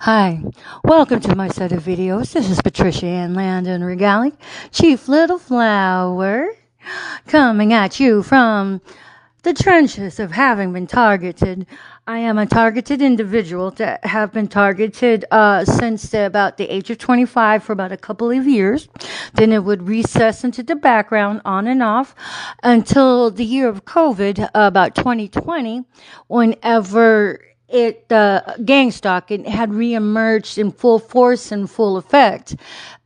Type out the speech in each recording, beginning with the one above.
Hi, welcome to my set of videos. This is Patricia Ann Landon Regali, Chief Little Flower, coming at you from the trenches of having been targeted. I am a targeted individual that have been targeted since about the age of 25 for about a couple of years. Then it would recess into the background on and off until the year of COVID, about 2020, whenever gang stalking had reemerged in full force and full effect.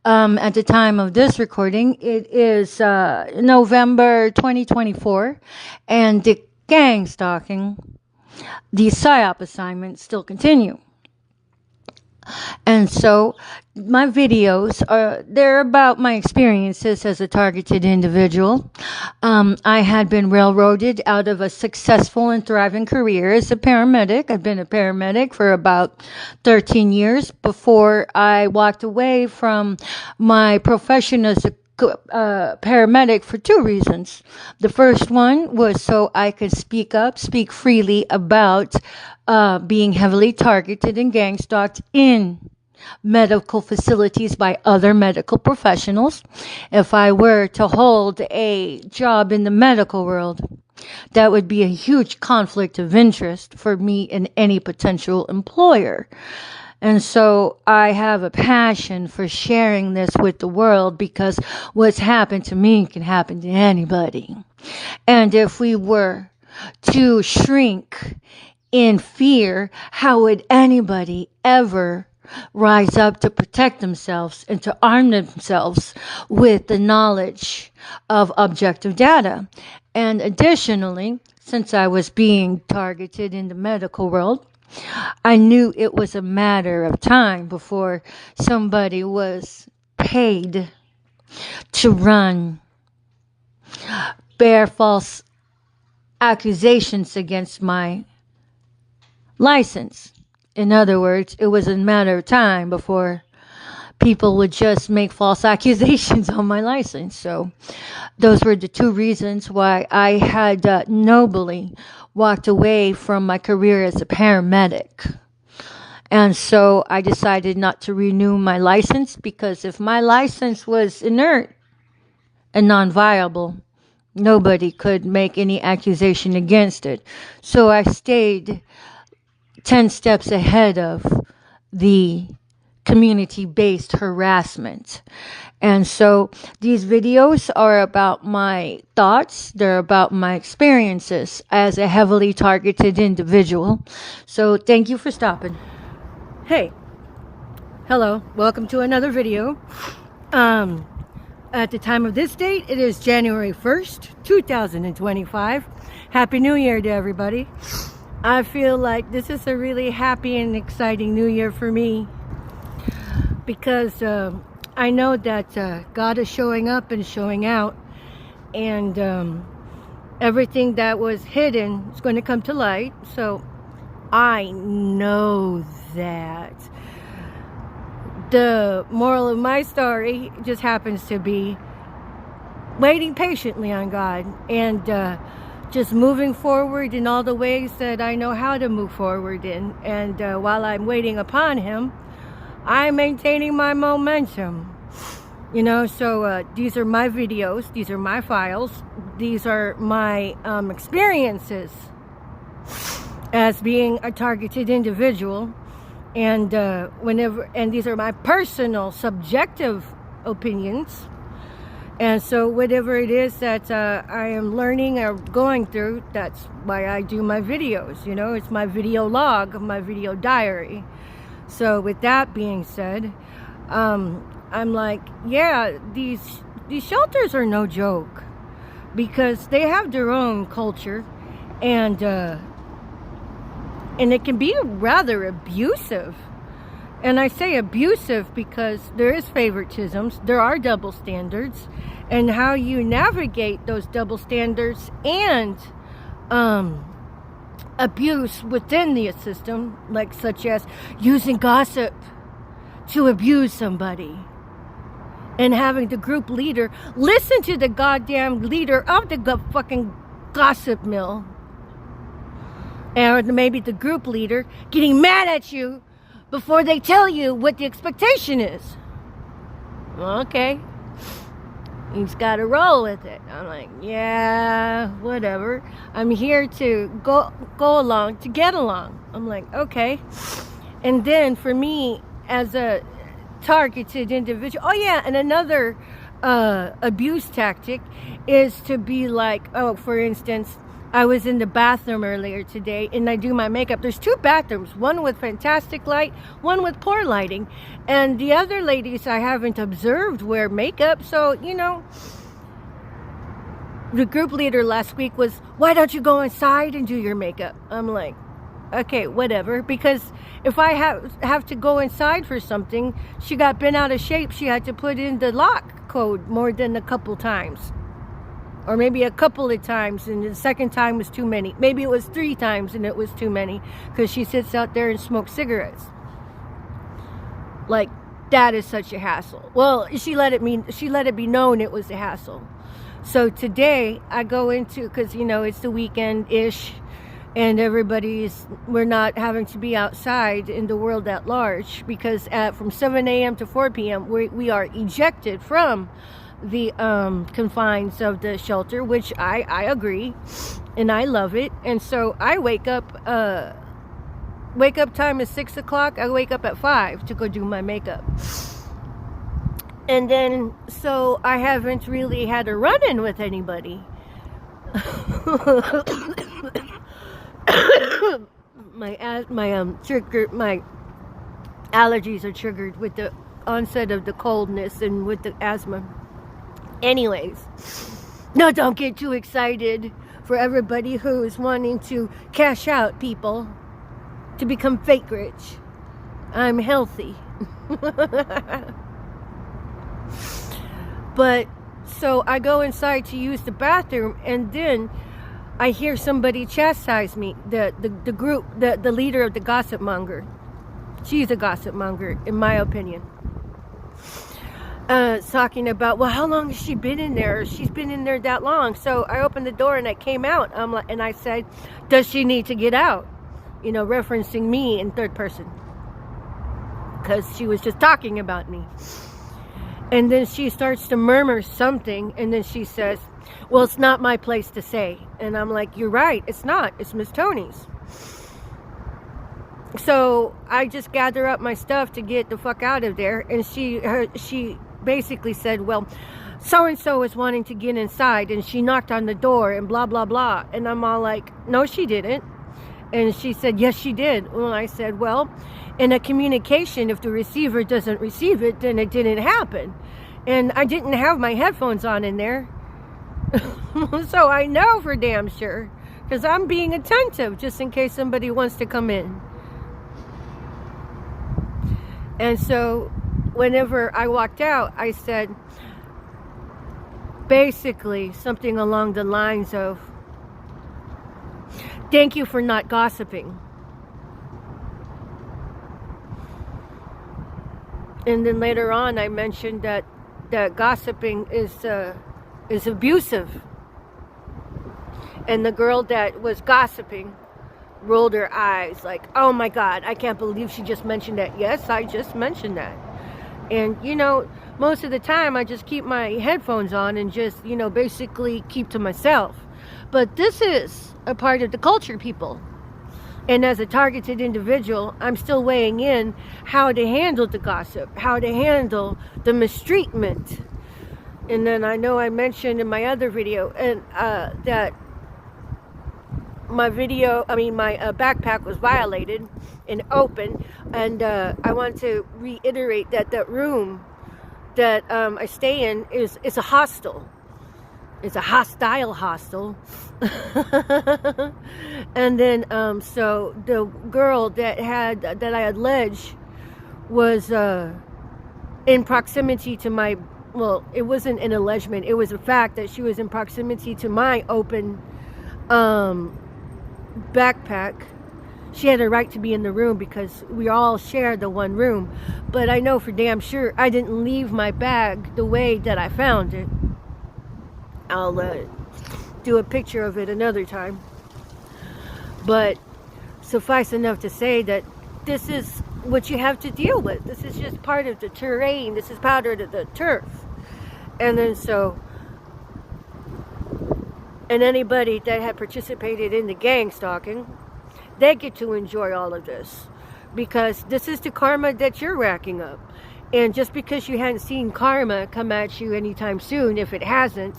At the time of this recording, it is November 2024, and the gang stalking, the PSYOP assignments still continue. And so my videos they're about my experiences as a targeted individual. I had been railroaded out of a successful and thriving career as a paramedic. I've been a paramedic for about 13 years before I walked away from my profession as a paramedic for two reasons. The first one was so I could speak freely about being heavily targeted and gang stalked in medical facilities by other medical professionals. If I were to hold a job in the medical world, that would be a huge conflict of interest for me and any potential employer. And so I have a passion for sharing this with the world because what's happened to me can happen to anybody. And if we were to shrink in fear, how would anybody ever rise up to protect themselves and to arm themselves with the knowledge of objective data? And additionally, since I was being targeted in the medical world, I knew it was a matter of time before somebody was paid to bear false accusations against my license. In other words, it was a matter of time before people would just make false accusations on my license. So those were the two reasons why I had nobly walked away from my career as a paramedic. And so I decided not to renew my license, because if my license was inert and non-viable, nobody could make any accusation against it. So I stayed 10 steps ahead of the community-based harassment. And so these videos are about my thoughts. They're about my experiences as a heavily targeted individual. So thank you for stopping. Hey, hello, welcome to another video. At the time of this date, it is January 1st, 2025. Happy New Year to everybody. I feel like this is a really happy and exciting new year for me, because I know that God is showing up and showing out, and everything that was hidden is going to come to light. So I know that. The moral of my story just happens to be waiting patiently on God and just moving forward in all the ways that I know how to move forward in. And while I'm waiting upon Him, I'm maintaining my momentum. You know, so these are my videos, these are my files, these are my experiences as being a targeted individual. And and these are my personal subjective opinions. And so whatever it is that I am learning or going through, that's why I do my videos. You know, it's my video log, my video diary. So with that being said, I'm like, yeah, these shelters are no joke, because they have their own culture, and it can be rather abusive. And I say abusive because there is favoritisms, there are double standards, and how you navigate those double standards and abuse within the system, like such as using gossip to abuse somebody, and having the group leader listen to the goddamn leader of the fucking gossip mill, and maybe the group leader getting mad at you before they tell you what the expectation is. Okay. He's got to roll with it. I'm like, yeah, whatever. I'm here to go along, to get along. I'm like, okay. And then for me, as a targeted individual, oh yeah, and another abuse tactic is to be like, oh, for instance, I was in the bathroom earlier today and I do my makeup. There's 2 bathrooms, one with fantastic light, one with poor lighting. And the other ladies I haven't observed wear makeup. So, you know, the group leader last week was, why don't you go inside and do your makeup? I'm like, okay, whatever. Because if I have to go inside for something, she got bent out of shape. She had to put in the lock code more than a couple times. Or maybe a couple of times, and the second time was too many. Maybe it was 3 times and it was too many, because she sits out there and smokes cigarettes. Like, that is such a hassle. Well, she let it be known it was a hassle. So today I go into, because you know it's the weekend-ish, and we're not having to be outside in the world at large, because from 7 a.m. to 4 p.m. we are ejected from the confines of the shelter, which I agree, and I love it. And so I wake up time is 6 o'clock. I wake up at 5 to go do my makeup. And then, so I haven't really had a run-in with anybody. my allergies are triggered with the onset of the coldness and with the asthma. Anyways, no, don't get too excited for everybody who's wanting to cash out, people, to become fake rich. I'm healthy. But so I go inside to use the bathroom, and then I hear somebody chastise me, the group, the leader of the gossip monger. She's a gossip monger, in my opinion. Talking about, well, how long has she been in there? She's been in there that long. So I opened the door and I came out. And I said, does she need to get out? You know, referencing me in third person, because she was just talking about me. And then she starts to murmur something, and then she says, well, it's not my place to say. And I'm like, you're right, it's not. It's Miss Tony's. So I just gather up my stuff to get the fuck out of there, and she basically said, well, so-and-so is wanting to get inside, and she knocked on the door, and blah, blah, blah. And I'm all like, no, she didn't. And she said, yes, she did. Well, I said, well, in a communication, if the receiver doesn't receive it, then it didn't happen. And I didn't have my headphones on in there. So I know for damn sure, because I'm being attentive just in case somebody wants to come in. And so whenever I walked out, I said basically something along the lines of, thank you for not gossiping. And then later on I mentioned that gossiping is abusive. And the girl that was gossiping rolled her eyes like, oh my God, I can't believe she just mentioned that. Yes, I just mentioned that. And, you know, most of the time I just keep my headphones on and just, you know, basically keep to myself. But this is a part of the culture, people. And as a targeted individual, I'm still weighing in how to handle the gossip, how to handle the mistreatment. And then I know I mentioned in my other video and that my backpack was violated and open. And I want to reiterate that that room that I stay in is a hostel. It's a hostile hostel. And then so the girl that I alleged was in proximity to my, well, it wasn't an allegement, it was a fact that she was in proximity to my open backpack. She had a right to be in the room because we all shared the one room. But I know for damn sure I didn't leave my bag the way that I found it. I'll do a picture of it another time. But suffice enough to say that this is what you have to deal with. This is just part of the terrain. This is part of the turf. And then and anybody that had participated in the gang stalking, they get to enjoy all of this. Because this is the karma that you're racking up. And just because you hadn't seen karma come at you anytime soon, if it hasn't,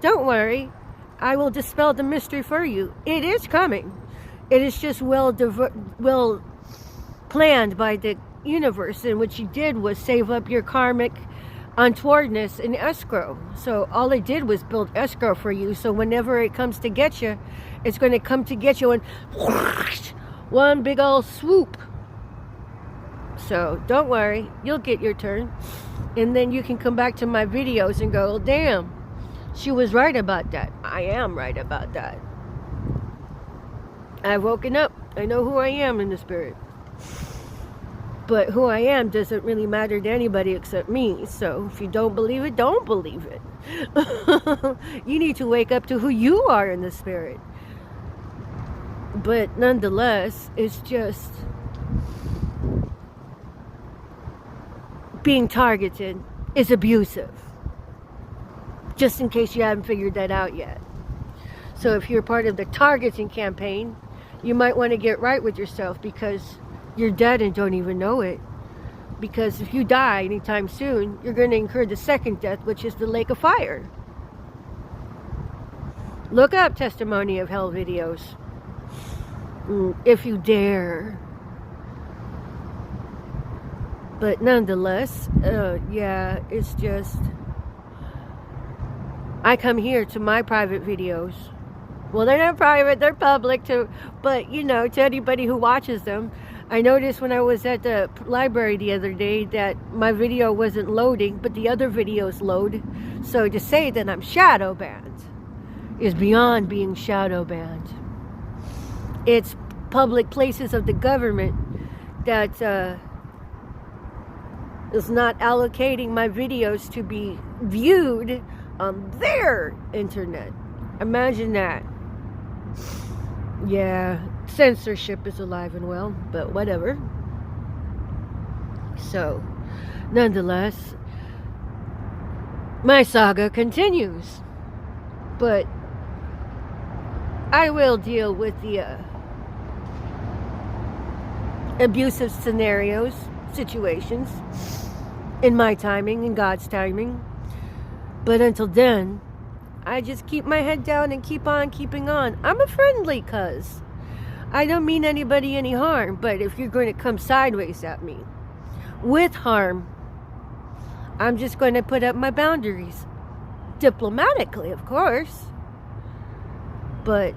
don't worry. I will dispel the mystery for you. It is coming. It is just well planned by the universe. And what you did was save up your karmic untowardness in escrow. So all it did was build escrow for you. So whenever it comes to get you, it's going to come to get you in one big old swoop. So don't worry, you'll get your turn. And then you can come back to my videos and go, damn, she was right about that. I am right about that. I've woken up. I know who I am in the spirit. But who I am doesn't really matter to anybody except me. So if you don't believe it, don't believe it. You need to wake up to who you are in the spirit. But nonetheless, it's just being targeted is abusive. Just in case you haven't figured that out yet. So if you're part of the targeting campaign, you might want to get right with yourself, because you're dead and don't even know it. Because if you die anytime soon, you're going to incur the second death, which is the lake of fire. Look up Testimony of Hell videos, if you dare. But nonetheless, yeah, it's just, I come here to my private videos. Well, they're not private, they're public too. But, you know, to anybody who watches them, I noticed when I was at the library the other day that my video wasn't loading, but the other videos load. So to say that I'm shadow banned is beyond being shadow banned. It's public places of the government that is not allocating my videos to be viewed on their internet. Imagine that. Yeah, censorship is alive and well, but whatever. So, nonetheless, my saga continues. But I will deal with the abusive scenarios, situations, in my timing, in God's timing. But until then, I just keep my head down and keep on keeping on. I'm a friendly cuz. I don't mean anybody any harm, but if you're going to come sideways at me with harm, I'm just going to put up my boundaries. Diplomatically, of course. But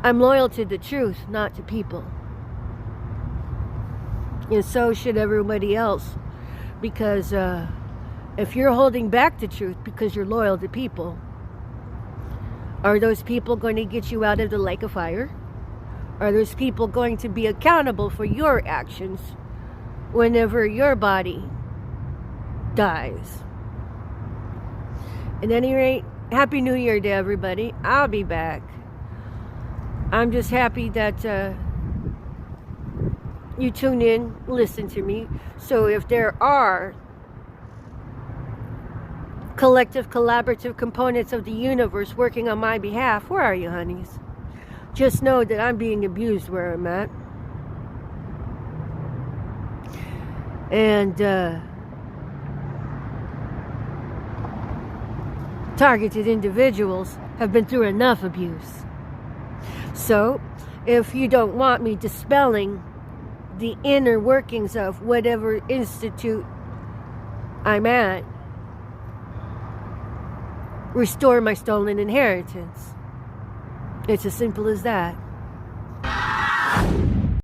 I'm loyal to the truth, not to people. And so should everybody else. Because if you're holding back the truth because you're loyal to people, are those people going to get you out of the lake of fire? Are those people going to be accountable for your actions whenever your body dies? At any rate, Happy New Year to everybody. I'll be back. I'm just happy that you tune in, listen to me. So if there are collective, collaborative components of the universe working on my behalf, where are you, honeys? Just know that I'm being abused where I'm at. And targeted individuals have been through enough abuse. So if you don't want me dispelling the inner workings of whatever institute I'm at, restore my stolen inheritance. It's as simple as that.